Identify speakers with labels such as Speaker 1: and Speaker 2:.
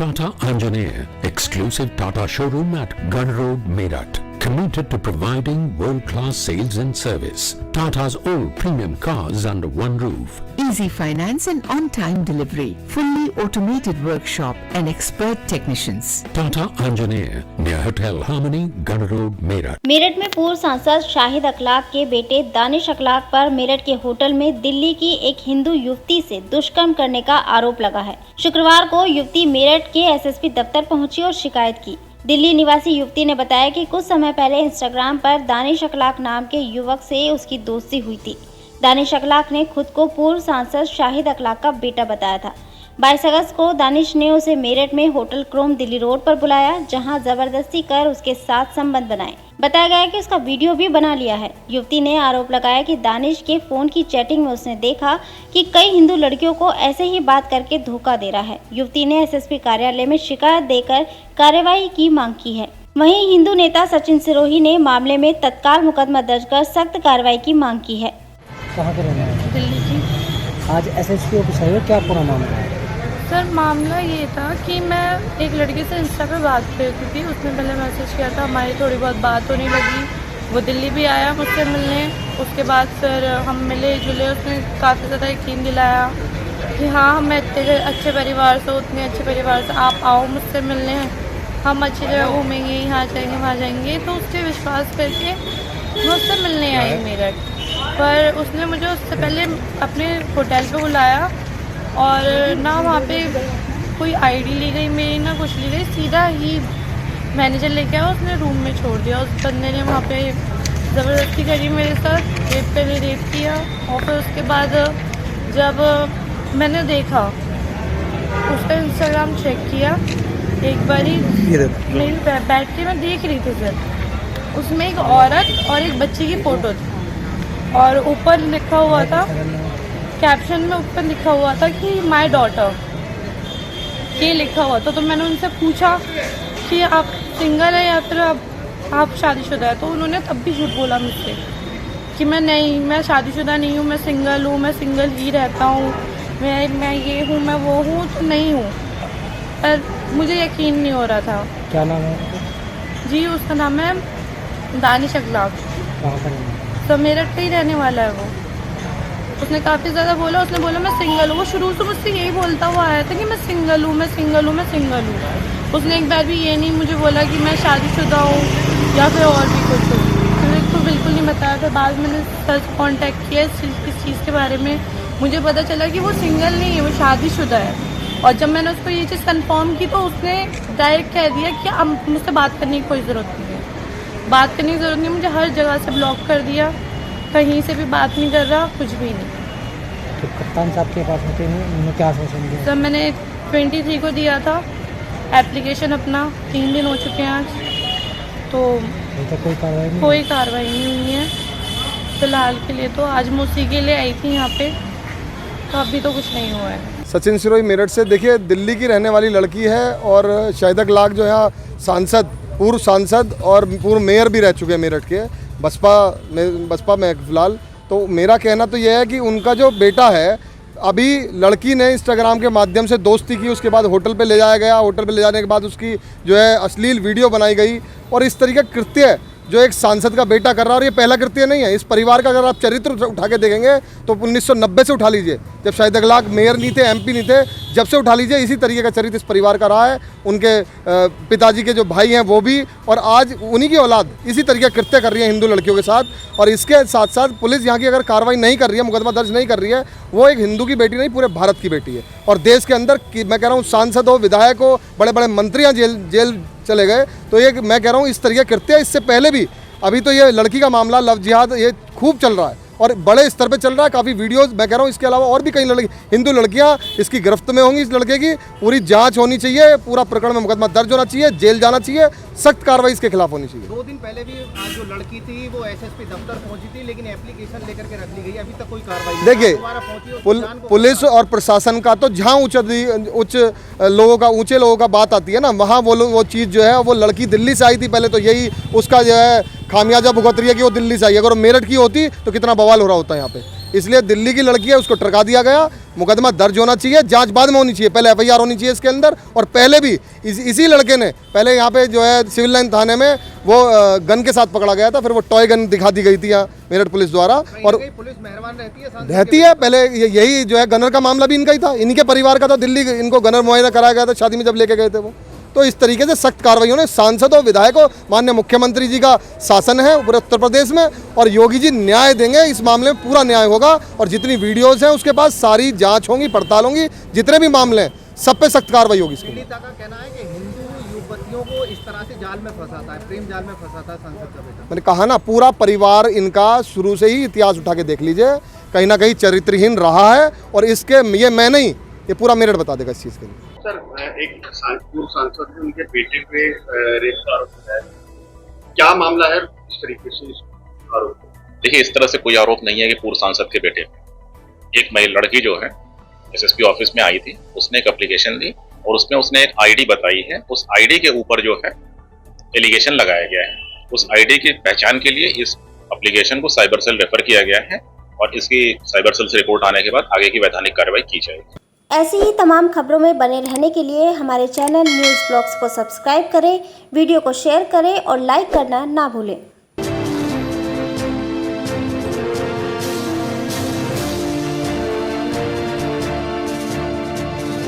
Speaker 1: Tata Anjaneer, exclusive Tata showroom at Gun Road, Meerut. Committed to providing world-class sales and service. Tata's all premium cars under one roof.
Speaker 2: Easy finance and on-time delivery. Fully automated workshop and expert technicians.
Speaker 1: Tata Anjaneer, near Hotel Harmony, Gun Road, Meerut.
Speaker 3: Meerut में पूर्व सांसद शाहिद अखलाक के बेटे दानिश अखलाक पर मेरठ के hotel में दिल्ली की एक हिंदू युवती से दुष्कर्म करने का आरोप लगा है। शुक्रवार को युवती मेरठ के एसएसपी दफ्तर पहुंची और शिकायत की। दिल्ली निवासी युवती ने बताया कि कुछ समय पहले इंस्टाग्राम पर दानिश अखलाक नाम के युवक से उसकी दोस्ती हुई थी। दानिश अखलाक ने खुद को पूर्व सांसद शाहिद अखलाक का बेटा बताया था। 22 अगस्त को दानिश ने उसे मेरठ में होटल क्रोम दिल्ली रोड पर बुलाया, जहां जबरदस्ती कर उसके साथ संबंध बनाए। बताया गया कि उसका वीडियो भी बना लिया है। युवती ने आरोप लगाया कि दानिश के फोन की चैटिंग में उसने देखा कि कई हिंदू लड़कियों को ऐसे ही बात करके धोखा दे रहा है। युवती ने एसएसपी कार्यालय में शिकायत देकर कार्यवाही की मांग की है। वहीं हिंदू नेता सचिन सिरोही ने मामले में तत्काल मुकदमा दर्ज कर सख्त कार्रवाई की मांग की है।
Speaker 4: कहाँ के रहने वाले?
Speaker 3: दिल्ली की।
Speaker 4: आज एसएसपी ऑफिस आए हो, क्या पूरा मामला है?
Speaker 5: सर मामला ये था कि मैं एक लड़के से इंस्टा पे बात करती थी। उसने पहले मैसेज किया था, हमारी थोड़ी बहुत बात होने लगी। वो दिल्ली भी आया मुझसे मिलने। उसके बाद फिर हम मिले जुले। उसने काफ़ी ज़्यादा यकीन दिलाया कि हाँ मैं इतने अच्छे परिवार से, उतने अच्छे परिवार से आप आओ मुझसे मिलने, हम अच्छी जगह घूमेंगे, यहाँ जाएंगे वहाँ जाएंगे। तो उससे विश्वास करके मैं उससे मिलने आई मेरठ। पर उसने मुझे उससे पहले अपने होटल पे बुलाया और ना वहाँ पे कोई आईडी ली गई मेरी, ना कुछ ली गई। सीधा ही मैनेजर लेके आया, उसने रूम में छोड़ दिया। उस बंदे ने वहाँ पे ज़बरदस्ती करी मेरे साथ, रेप किया। और फिर उसके बाद जब मैंने देखा, उसका इंस्टाग्राम चेक किया एक बारी, मेरी बैठ के मैं देख रही थी। फिर उसमें एक औरत और एक बच्ची की फ़ोटो थी और ऊपर लिखा हुआ था, कैप्शन में ऊपर लिखा हुआ था कि माय डॉटर, ये लिखा हुआ था। तो मैंने उनसे पूछा कि आप सिंगल है या फिर आप शादीशुदा है? तो उन्होंने तब भी झूठ बोला मुझसे कि मैं शादीशुदा नहीं हूँ, मैं सिंगल हूँ, मैं सिंगल ही रहता हूँ, मैं ये हूँ, मैं वो हूँ, तो नहीं हूँ। पर मुझे यकीन नहीं हो रहा था।
Speaker 4: क्या नाम है?
Speaker 5: जी उसका नाम है दानिश अखलाक।
Speaker 4: कहाँ का रहने वाला?
Speaker 5: तो मेरठ का ही रहने वाला है वो। उसने काफ़ी ज़्यादा बोला। उसने बोला मैं सिंगल हूँ। वो शुरू से मुझसे यही बोलता हुआ आया था कि मैं सिंगल हूँ, मैं सिंगल हूँ, मैं सिंगल हूँ। उसने एक बार भी ये नहीं मुझे बोला कि मैं शादीशुदा हूँ या फिर और भी कुछ हूँ। मुझे तो बिल्कुल नहीं बताया था। बाद में मैंने सर कॉन्टैक्ट किया इस चीज़ के बारे में। मुझे पता चला कि वो सिंगल नहीं है, वो शादीशुदा है। और जब मैंने उसको ये चीज़ कन्फर्म की तो उसने डायरेक्ट कह दिया कि अब मुझसे बात करने की कोई ज़रूरत नहीं है, बात करने की ज़रूरत नहीं। मुझे हर जगह से ब्लॉक कर दिया, कहीं से भी बात नहीं कर रहा, कुछ भी नहीं।
Speaker 4: तो कप्तान साहब के पास होते हैं, उन्होंने क्या आश्वासन दिया?
Speaker 5: सर मैंने 23 को दिया था एप्लीकेशन अपना, 3 दिन हो चुके हैं आज। तो
Speaker 4: कोई कार्रवाई नहीं?
Speaker 5: कोई कार्रवाई नहीं हुई है फिलहाल के लिए। तो आज मैं उसी के लिए आई थी यहाँ पे, तो अभी तो कुछ नहीं हुआ है।
Speaker 6: सचिन सिरोही मेरठ से। देखिए, दिल्ली की रहने वाली लड़की है और शाहिद अखलाक जो है सांसद, पूर्व सांसद और पूर्व मेयर भी रह चुके हैं मेरठ के, बसपा में फिलहाल। तो मेरा कहना तो यह है कि उनका जो बेटा है, अभी लड़की ने इंस्टाग्राम के माध्यम से दोस्ती की, उसके बाद होटल पे ले जाया गया। होटल पे ले जाने के बाद उसकी जो है अश्लील वीडियो बनाई गई। और इस तरीके का कृत्य जो एक सांसद का बेटा कर रहा है, और ये पहला कृत्य नहीं है। इस परिवार का अगर आप चरित्र उठा के देखेंगे तो 1990 से उठा लीजिए, जब शाहिद अखलाक मेयर नहीं थे, एमपी नहीं थे, जब से उठा लीजिए, इसी तरीके का चरित्र इस परिवार का रहा है। उनके पिताजी के जो भाई हैं वो भी, और आज उन्हीं की औलाद इसी तरीके का कृत्य कर रही है हिंदू लड़कियों के साथ। और इसके साथ साथ पुलिस यहाँ की अगर कार्रवाई नहीं कर रही है, मुकदमा दर्ज नहीं कर रही है, वो एक हिंदू की बेटी नहीं, पूरे भारत की बेटी है। और देश के अंदर मैं कह रहा हूँ सांसद हो, विधायक हो, बड़े बड़े मंत्री यहाँ जेल चले गए। तो ये मैं कह रहा हूँ इस तरीके कृत्य इससे पहले भी, अभी तो ये लड़की का मामला लव जिहाद ये खूब चल रहा है और बड़े स्तर पे चल रहा है। काफ़ी वीडियोस मैं कह रहा हूँ, इसके अलावा और भी कई हिंदू लड़कियाँ इसकी गिरफ्त में होंगी। इस लड़के की पूरी जांच होनी चाहिए, पूरा प्रकरण में मुकदमा दर्ज होना चाहिए, जेल जाना चाहिए, सख्त कार्रवाई इसके खिलाफ होनी चाहिए।
Speaker 7: 2 दिन पहले भी आज जो लड़की थी वो एसएसपी दफ्तर पहुंची थी, लेकिन एप्लीकेशन लेकर के रख ली गई, अभी तक कोई कार्रवाई नहीं।
Speaker 6: देखिए, पुलिस और प्रशासन का तो जहाँ ऊंचे लोगों का बात आती है ना, वहाँ वो चीज़ जो है, वो लड़की दिल्ली से आई थी पहले, तो यही उसका जो है खामियाजा भुगत रही है कि वो दिल्ली से आई। अगर वो मेरठ की होती तो कितना बवाल हो रहा होता है यहाँ पे। इसलिए दिल्ली की लड़की है उसको टरका दिया गया। मुकदमा दर्ज होना चाहिए, जांच बाद में होनी चाहिए, पहले एफआईआर होनी चाहिए इसके अंदर। और पहले भी इसी लड़के ने पहले यहाँ पे जो है सिविल लाइन थाने में वो गन के साथ पकड़ा गया था, फिर वो टॉय गन दिखा दी गई थी यहाँ मेरठ पुलिस द्वारा। और
Speaker 7: पुलिस मेहरबान
Speaker 6: रहती है। पहले यही जो है गनर का मामला भी इनका ही था, इन्हीं के परिवार का था। दिल्ली इनको गनर मुआयना कराया गया था शादी में जब लेके गए थे वो। तो इस तरीके से सख्त कार्रवाई होने, सांसदों विधायकों, माननीय मुख्यमंत्री जी का शासन है पूरे उत्तर प्रदेश में, और योगी जी न्याय देंगे इस मामले में, पूरा न्याय होगा। और जितनी वीडियोस हैं उसके पास सारी जांच होंगी, पड़ताल होंगी, जितने भी मामले हैं सब पे सख्त कार्रवाई होगी। इसके
Speaker 7: पीड़िता का कहना है कि हिंदू युवतियों को इस तरह से जाल में फंसाता है, प्रेम जाल में फंसाता है सांसद का बेटा।
Speaker 6: मैंने कहा ना, पूरा परिवार इनका शुरू से ही इतिहास उठा के देख लीजिए, कहीं ना कहीं चरित्रहीन रहा है। और इसके ये मैं नहीं, ये पूरा मेरठ बता देगा इस चीज़ के लिए।
Speaker 8: सर, एक पूर्व सांसद ने उनके बेटे पे रेप का आरोप है, क्या मामला है इस तरीके से आरोप?
Speaker 9: देखिए, इस तरह से कोई आरोप नहीं है कि पूर्व सांसद के बेटे पे। एक महिला लड़की जो है एसएसपी ऑफिस में आई थी, उसने एक एप्लीकेशन दी और उसमें उसने एक आईडी बताई है। उस आईडी के ऊपर जो है एलिगेशन लगाया गया है। उस आईडी की पहचान के लिए इस एप्लीकेशन को साइबर सेल रेफर किया गया है और इसकी साइबर सेल से रिपोर्ट आने के बाद आगे की वैधानिक कार्रवाई की जाएगी।
Speaker 3: ऐसी ही तमाम खबरों में बने रहने के लिए हमारे चैनल न्यूज़ ब्लॉग्स को सब्सक्राइब करें, वीडियो को शेयर करें और लाइक करना ना भूलें।